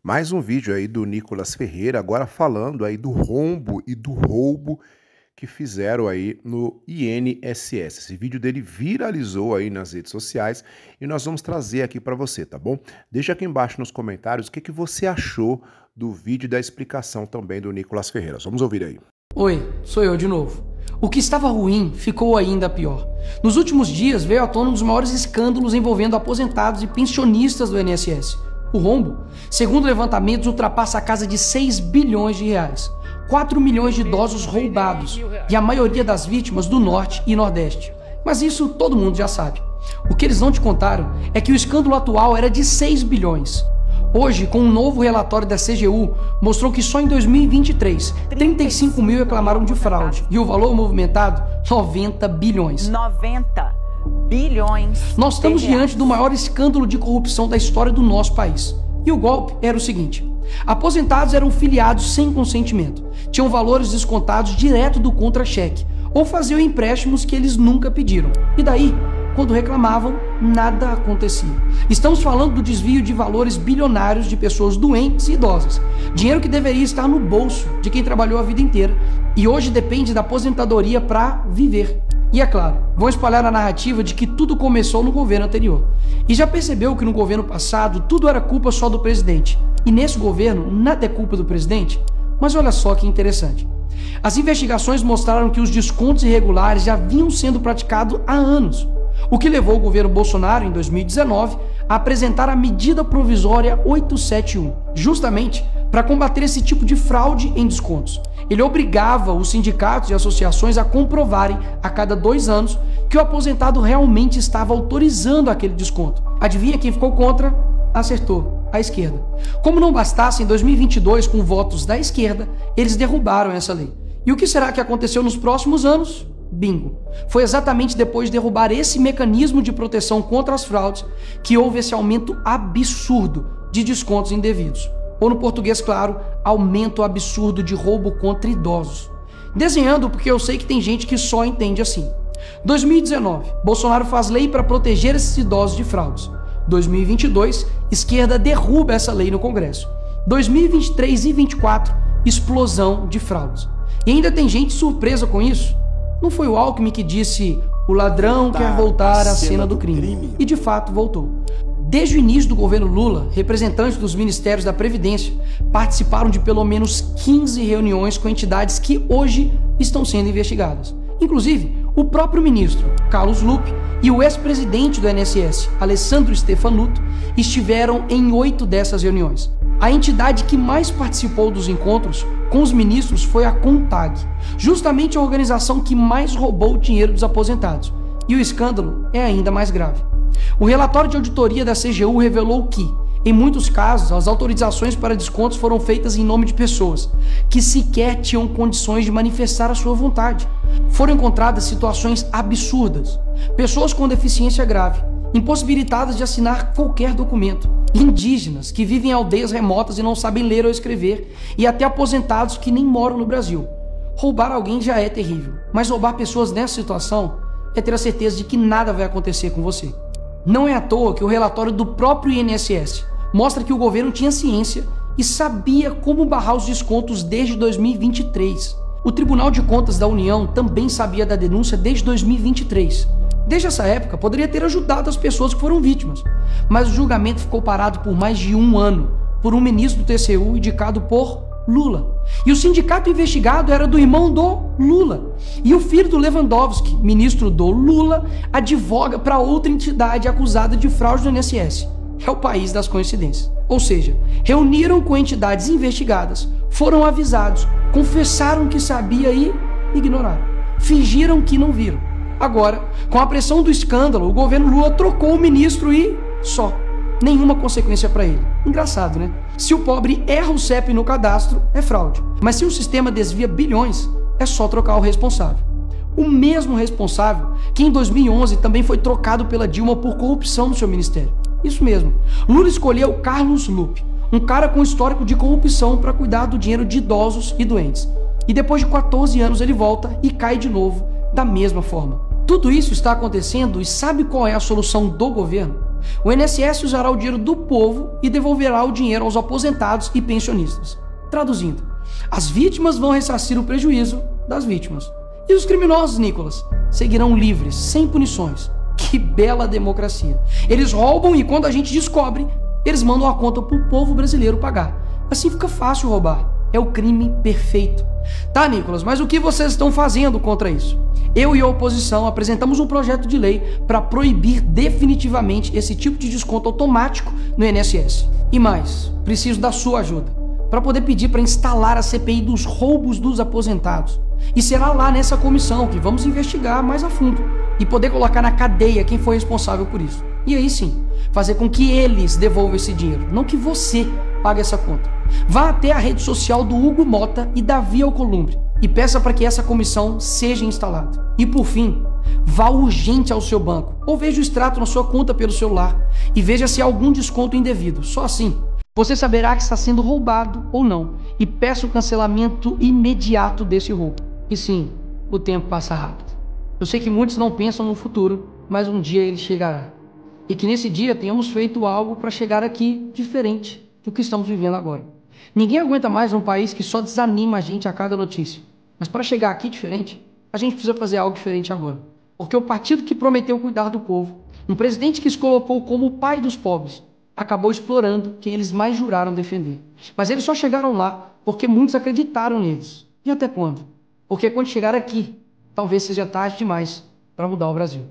Mais um vídeo aí do Nicolas Ferreira, agora falando aí do rombo e do roubo que fizeram aí no INSS. Esse vídeo dele viralizou aí nas redes sociais e nós vamos trazer aqui para você, tá bom? Deixa aqui embaixo nos comentários o que você achou do vídeo e da explicação também do Nicolas Ferreira. Vamos ouvir aí. Oi, sou eu de novo. O que estava ruim ficou ainda pior. Nos últimos dias veio à tona um dos maiores escândalos envolvendo aposentados e pensionistas do INSS. O rombo, segundo levantamentos, ultrapassa a casa de 6 bilhões de reais. 4 milhões de idosos roubados e a maioria das vítimas do Norte e Nordeste. Mas isso todo mundo já sabe. O que eles não te contaram é que o escândalo atual era de 6 bilhões. Hoje, com um novo relatório da CGU, mostrou que só em 2023, 35 mil reclamaram de fraude e o valor movimentado, 90 bilhões. 90 bilhões. Nós estamos diante do maior escândalo de corrupção da história do nosso país. E o golpe era o seguinte: aposentados eram filiados sem consentimento, tinham valores descontados direto do contra-cheque ou faziam empréstimos que eles nunca pediram. E daí, quando reclamavam, nada acontecia. Estamos falando do desvio de valores bilionários de pessoas doentes e idosas. Dinheiro que deveria estar no bolso de quem trabalhou a vida inteira e hoje depende da aposentadoria para viver. E é claro, vão espalhar a narrativa de que tudo começou no governo anterior. E já percebeu que no governo passado tudo era culpa só do presidente. E nesse governo nada é culpa do presidente? Mas olha só que interessante. As investigações mostraram que os descontos irregulares já vinham sendo praticados há anos. O que levou o governo Bolsonaro, em 2019, a apresentar a medida provisória 871, justamente para combater esse tipo de fraude em descontos. Ele obrigava os sindicatos e associações a comprovarem a cada 2 anos que o aposentado realmente estava autorizando aquele desconto. Adivinha quem ficou contra? Acertou, a esquerda. Como não bastasse, em 2022, com votos da esquerda, eles derrubaram essa lei. E o que será que aconteceu nos próximos anos? Bingo! Foi exatamente depois de derrubar esse mecanismo de proteção contra as fraudes que houve esse aumento absurdo de descontos indevidos. Ou no português claro, aumento absurdo de roubo contra idosos. Desenhando porque eu sei que tem gente que só entende assim. 2019, Bolsonaro faz lei para proteger esses idosos de fraudes. 2022, esquerda derruba essa lei no Congresso. 2023 e 2024, explosão de fraudes. E ainda tem gente surpresa com isso. Não foi o Alckmin que disse: o ladrão quer voltar à cena do crime. E de fato voltou. Desde o início do governo Lula, representantes dos ministérios da Previdência participaram de pelo menos 15 reuniões com entidades que hoje estão sendo investigadas. Inclusive, o próprio ministro Carlos Lupe e o ex-presidente do INSS, Alessandro Stefanuto, estiveram em 8 dessas reuniões. A entidade que mais participou dos encontros com os ministros foi a CONTAG, justamente a organização que mais roubou o dinheiro dos aposentados. E o escândalo é ainda mais grave. O relatório de auditoria da CGU revelou que, em muitos casos, as autorizações para descontos foram feitas em nome de pessoas que sequer tinham condições de manifestar a sua vontade. Foram encontradas situações absurdas. Pessoas com deficiência grave, impossibilitadas de assinar qualquer documento, indígenas que vivem em aldeias remotas e não sabem ler ou escrever, e até aposentados que nem moram no Brasil. Roubar alguém já é terrível, mas roubar pessoas nessa situação é ter a certeza de que nada vai acontecer com você. Não é à toa que o relatório do próprio INSS mostra que o governo tinha ciência e sabia como barrar os descontos desde 2023. O Tribunal de Contas da União também sabia da denúncia desde 2023. Desde essa época, poderia ter ajudado as pessoas que foram vítimas, mas o julgamento ficou parado por mais de 1 ano, por um ministro do TCU indicado por Lula. E o sindicato investigado era do irmão do Lula. E o filho do Lewandowski, ministro do Lula, advoga para outra entidade acusada de fraude do INSS. É o país das coincidências. Ou seja, reuniram com entidades investigadas, foram avisados, confessaram que sabia e ignoraram. Fingiram que não viram. Agora, com a pressão do escândalo, o governo Lula trocou o ministro e só. Nenhuma consequência para ele. Engraçado, né? Se o pobre erra o CEP no cadastro, é fraude. Mas se o sistema desvia bilhões, é só trocar o responsável. O mesmo responsável que em 2011 também foi trocado pela Dilma por corrupção no seu ministério. Isso mesmo. Lula escolheu Carlos Lupe, um cara com histórico de corrupção para cuidar do dinheiro de idosos e doentes. E depois de 14 anos ele volta e cai de novo da mesma forma. Tudo isso está acontecendo e sabe qual é a solução do governo? O INSS usará o dinheiro do povo e devolverá o dinheiro aos aposentados e pensionistas. Traduzindo, as vítimas vão ressarcir o prejuízo das vítimas. E os criminosos, Nicolas, seguirão livres, sem punições. Que bela democracia. Eles roubam e quando a gente descobre, eles mandam a conta pro povo brasileiro pagar. Assim fica fácil roubar. É o crime perfeito. Tá, Nicolas, mas o que vocês estão fazendo contra isso? Eu e a oposição apresentamos um projeto de lei para proibir definitivamente esse tipo de desconto automático no INSS. E mais, preciso da sua ajuda para poder pedir para instalar a CPI dos roubos dos aposentados. E será lá nessa comissão que vamos investigar mais a fundo e poder colocar na cadeia quem foi responsável por isso. E aí sim, fazer com que eles devolvam esse dinheiro, não que você pague essa conta. Vá até a rede social do Hugo Mota e Davi Alcolumbre e peça para que essa comissão seja instalada. E por fim, vá urgente ao seu banco ou veja o extrato na sua conta pelo celular e veja se há algum desconto indevido. Só assim você saberá que está sendo roubado ou não e peça o cancelamento imediato desse roubo. E sim, o tempo passa rápido. Eu sei que muitos não pensam no futuro, mas um dia ele chegará. E que nesse dia tenhamos feito algo para chegar aqui diferente do que estamos vivendo agora. Ninguém aguenta mais um país que só desanima a gente a cada notícia. Mas para chegar aqui diferente, a gente precisa fazer algo diferente agora. Porque o partido que prometeu cuidar do povo, um presidente que se colocou como o pai dos pobres, acabou explorando quem eles mais juraram defender. Mas eles só chegaram lá porque muitos acreditaram neles. E até quando? Porque quando chegar aqui, talvez seja tarde demais para mudar o Brasil.